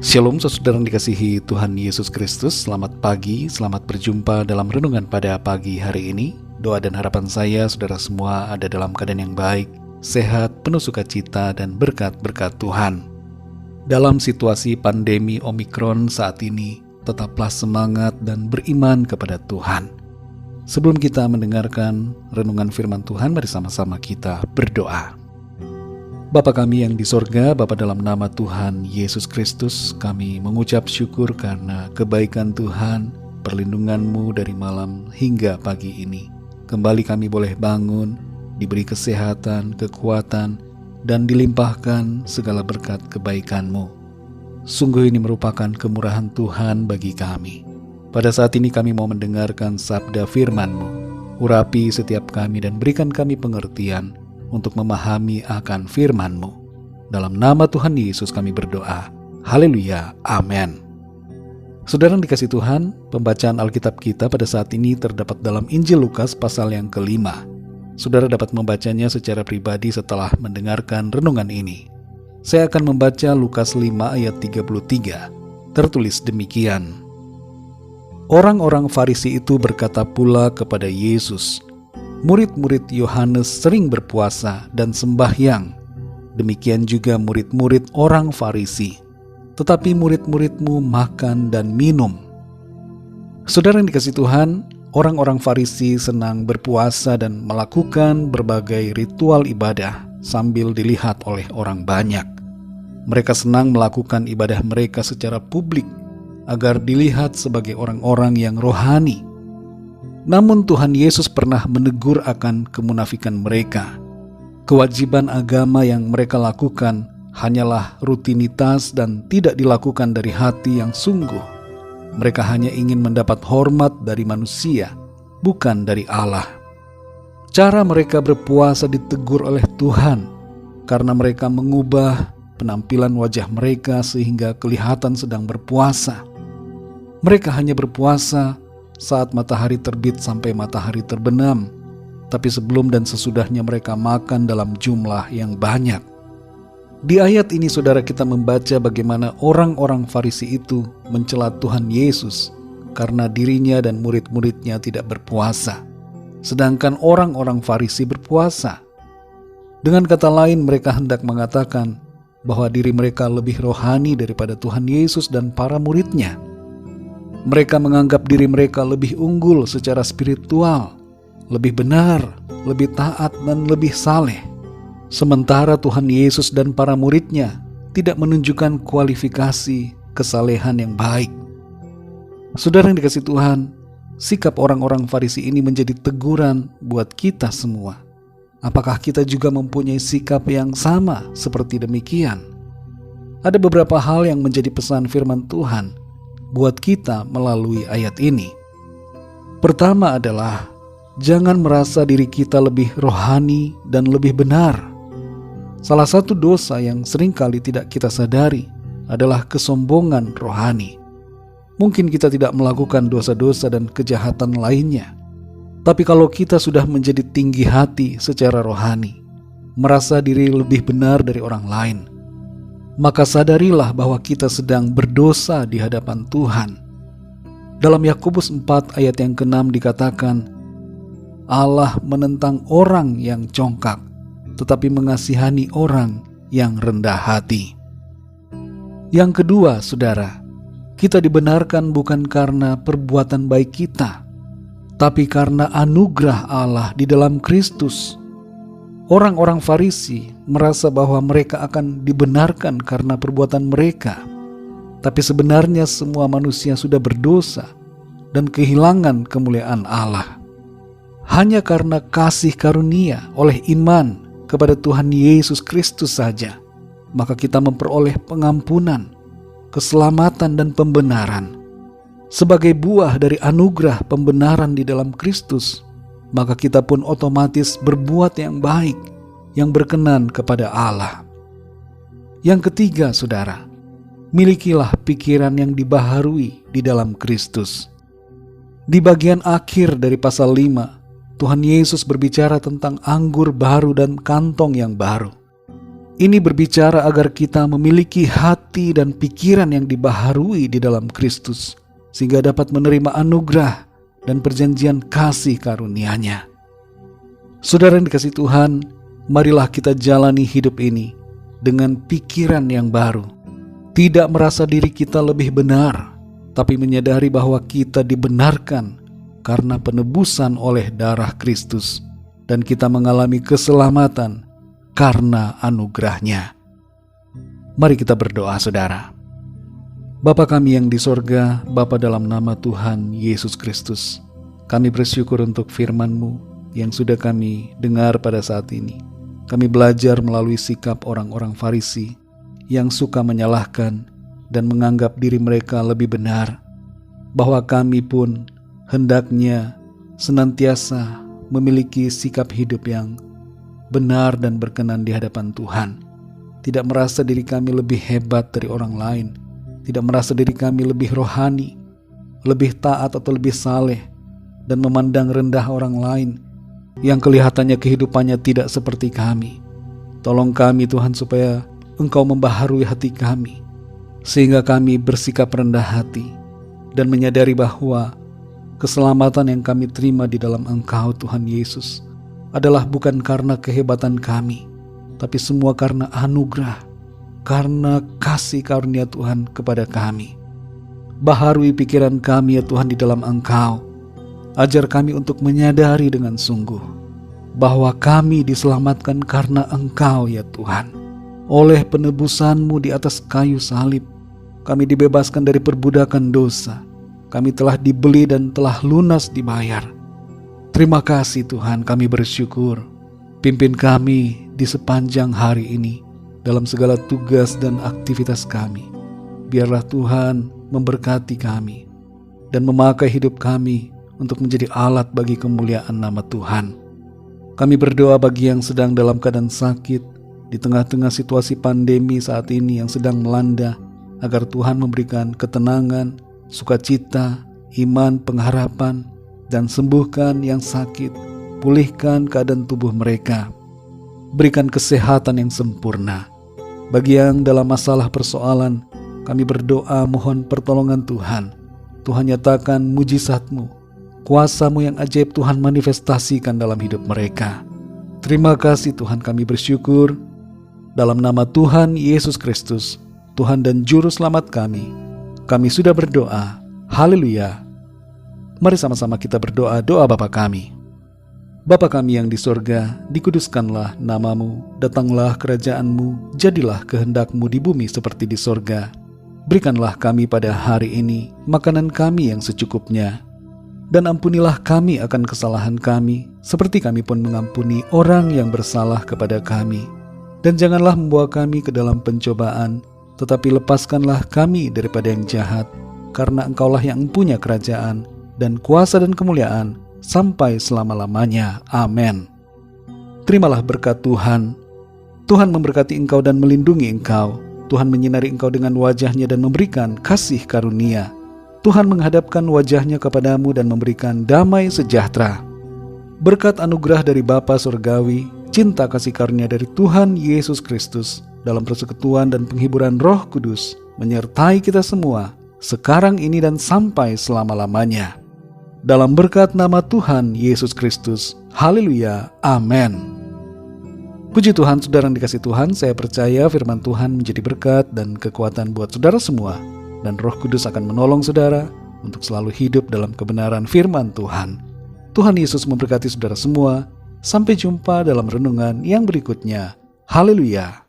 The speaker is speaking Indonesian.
Shalom saudara yang dikasihi Tuhan Yesus Kristus. Selamat pagi, selamat berjumpa dalam renungan pada pagi hari ini. Doa dan harapan saya saudara semua ada dalam keadaan yang baik, sehat, penuh sukacita dan berkat-berkat Tuhan. Dalam situasi pandemi Omikron saat ini, tetaplah semangat dan beriman kepada Tuhan. Sebelum kita mendengarkan renungan firman Tuhan, mari sama-sama kita berdoa. Bapa kami yang di sorga, Bapa dalam nama Tuhan Yesus Kristus, kami mengucap syukur karena kebaikan Tuhan, perlindungan-Mu dari malam hingga pagi ini. Kembali kami boleh bangun, diberi kesehatan, kekuatan, dan dilimpahkan segala berkat kebaikan-Mu. Sungguh ini merupakan kemurahan Tuhan bagi kami. Pada saat ini kami mau mendengarkan sabda firman-Mu. Urapi setiap kami dan berikan kami pengertian untuk memahami akan firman-Mu. Dalam nama Tuhan Yesus kami berdoa. Haleluya, amin. Saudara yang dikasihi Tuhan, pembacaan Alkitab kita pada saat ini terdapat dalam Injil Lukas pasal yang ke-5. Saudara dapat membacanya secara pribadi setelah mendengarkan renungan ini. Saya akan membaca Lukas 5 ayat 33. Tertulis demikian. Orang-orang Farisi itu berkata pula kepada Yesus, "Murid-murid Yohanes sering berpuasa dan sembahyang, demikian juga murid-murid orang Farisi, tetapi murid-muridmu makan dan minum." Saudara yang dikasihi Tuhan, orang-orang Farisi senang berpuasa dan melakukan berbagai ritual ibadah sambil dilihat oleh orang banyak. Mereka senang melakukan ibadah mereka secara publik agar dilihat sebagai orang-orang yang rohani. Namun Tuhan Yesus pernah menegur akan kemunafikan mereka. Kewajiban agama yang mereka lakukan hanyalah rutinitas dan tidak dilakukan dari hati yang sungguh. Mereka hanya ingin mendapat hormat dari manusia, bukan dari Allah. Cara mereka berpuasa ditegur oleh Tuhan karena mereka mengubah penampilan wajah mereka sehingga kelihatan sedang berpuasa. Mereka hanya berpuasa saat matahari terbit sampai matahari terbenam, tapi sebelum dan sesudahnya mereka makan dalam jumlah yang banyak. Di ayat ini saudara kita membaca bagaimana orang-orang Farisi itu mencela Tuhan Yesus karena dirinya dan murid-muridnya tidak berpuasa, sedangkan orang-orang Farisi berpuasa. Dengan kata lain, mereka hendak mengatakan bahwa diri mereka lebih rohani daripada Tuhan Yesus dan para muridnya. Mereka menganggap diri mereka lebih unggul secara spiritual, lebih benar, lebih taat, dan lebih saleh. Sementara Tuhan Yesus dan para muridnya tidak menunjukkan kualifikasi kesalehan yang baik. Saudara yang dikasihi Tuhan, sikap orang-orang Farisi ini menjadi teguran buat kita semua. Apakah kita juga mempunyai sikap yang sama seperti demikian? Ada beberapa hal yang menjadi pesan firman Tuhan buat kita melalui ayat ini. Pertama adalah jangan merasa diri kita lebih rohani dan lebih benar. Salah satu dosa yang seringkali tidak kita sadari adalah kesombongan rohani. Mungkin kita tidak melakukan dosa-dosa dan kejahatan lainnya, tapi kalau kita sudah menjadi tinggi hati secara rohani, merasa diri lebih benar dari orang lain, maka sadarilah bahwa kita sedang berdosa di hadapan Tuhan. Dalam Yakobus 4 ayat yang ke-6 dikatakan, Allah menentang orang yang congkak, tetapi mengasihani orang yang rendah hati. Yang kedua, saudara, kita dibenarkan bukan karena perbuatan baik kita, tapi karena anugerah Allah di dalam Kristus. Orang-orang Farisi merasa bahwa mereka akan dibenarkan karena perbuatan mereka. Tapi sebenarnya semua manusia sudah berdosa dan kehilangan kemuliaan Allah. Hanya karena kasih karunia oleh iman kepada Tuhan Yesus Kristus saja, maka kita memperoleh pengampunan, keselamatan dan pembenaran. Sebagai buah dari anugerah pembenaran di dalam Kristus, maka kita pun otomatis berbuat yang baik, yang berkenan kepada Allah. Yang ketiga, saudara, milikilah pikiran yang dibaharui di dalam Kristus. Di bagian akhir dari pasal 5, Tuhan Yesus berbicara tentang anggur baru dan kantong yang baru. Ini berbicara agar kita memiliki hati dan pikiran yang dibaharui di dalam Kristus, sehingga dapat menerima anugerah dan perjanjian kasih karunia-Nya. Saudara yang dikasihi Tuhan, marilah kita jalani hidup ini dengan pikiran yang baru. Tidak merasa diri kita lebih benar, tapi menyadari bahwa kita dibenarkan karena penebusan oleh darah Kristus, dan kita mengalami keselamatan karena anugerah-Nya. Mari kita berdoa, saudara. Bapa kami yang di sorga, Bapa dalam nama Tuhan Yesus Kristus, kami bersyukur untuk firman-Mu yang sudah kami dengar pada saat ini. Kami belajar melalui sikap orang-orang Farisi yang suka menyalahkan dan menganggap diri mereka lebih benar, bahwa kami pun hendaknya senantiasa memiliki sikap hidup yang benar dan berkenan di hadapan Tuhan. Tidak merasa diri kami lebih hebat dari orang lain, tidak merasa diri kami lebih rohani, lebih taat atau lebih saleh, dan memandang rendah orang lain yang kelihatannya kehidupannya tidak seperti kami. Tolong kami Tuhan supaya Engkau membaharui hati kami, sehingga kami bersikap rendah hati dan menyadari bahwa keselamatan yang kami terima di dalam Engkau Tuhan Yesus adalah bukan karena kehebatan kami, tapi semua karena anugerah, karena kasih karunia Tuhan kepada kami. Baharui pikiran kami ya Tuhan di dalam Engkau. Ajar kami untuk menyadari dengan sungguh bahwa kami diselamatkan karena Engkau ya Tuhan. Oleh penebusan-Mu di atas kayu salib, kami dibebaskan dari perbudakan dosa. Kami telah dibeli dan telah lunas dibayar. Terima kasih Tuhan, kami bersyukur. Pimpin kami di sepanjang hari ini dalam segala tugas dan aktivitas kami. Biarlah Tuhan memberkati kami dan memakai hidup kami untuk menjadi alat bagi kemuliaan nama Tuhan. Kami berdoa bagi yang sedang dalam keadaan sakit di tengah-tengah situasi pandemi saat ini yang sedang melanda, agar Tuhan memberikan ketenangan, sukacita, iman, pengharapan, dan sembuhkan yang sakit, pulihkan keadaan tubuh mereka. Berikan kesehatan yang sempurna. Bagi yang dalam masalah persoalan, kami berdoa mohon pertolongan Tuhan. Tuhan nyatakan mujizat-Mu, kuasa-Mu yang ajaib Tuhan manifestasikan dalam hidup mereka. Terima kasih Tuhan, kami bersyukur. Dalam nama Tuhan Yesus Kristus, Tuhan dan Juru Selamat kami sudah berdoa. Haleluya. Mari sama-sama kita berdoa doa Bapa kami. Bapa kami yang di sorga, dikuduskanlah nama-Mu, datanglah kerajaan-Mu, jadilah kehendak-Mu di bumi seperti di sorga. Berikanlah kami pada hari ini makanan kami yang secukupnya, dan ampunilah kami akan kesalahan kami, seperti kami pun mengampuni orang yang bersalah kepada kami. Dan janganlah membawa kami ke dalam pencobaan, tetapi lepaskanlah kami daripada yang jahat, karena Engkaulah yang mempunyai kerajaan, dan kuasa dan kemuliaan sampai selama-lamanya. Amin. Terimalah berkat Tuhan. Tuhan memberkati engkau dan melindungi engkau. Tuhan menyinari engkau dengan wajah-Nya dan memberikan kasih karunia. Tuhan menghadapkan wajah-Nya kepadamu dan memberikan damai sejahtera. Berkat anugerah dari Bapa Surgawi, cinta kasih karunia dari Tuhan Yesus Kristus, dalam persekutuan dan penghiburan Roh Kudus, menyertai kita semua, sekarang ini dan sampai selama-lamanya. Dalam berkat nama Tuhan Yesus Kristus. Haleluya. Amin. Puji Tuhan, saudara yang dikasihi Tuhan, saya percaya firman Tuhan menjadi berkat dan kekuatan buat saudara semua, dan Roh Kudus akan menolong saudara untuk selalu hidup dalam kebenaran firman Tuhan. Tuhan Yesus memberkati saudara semua. Sampai jumpa dalam renungan yang berikutnya. Haleluya.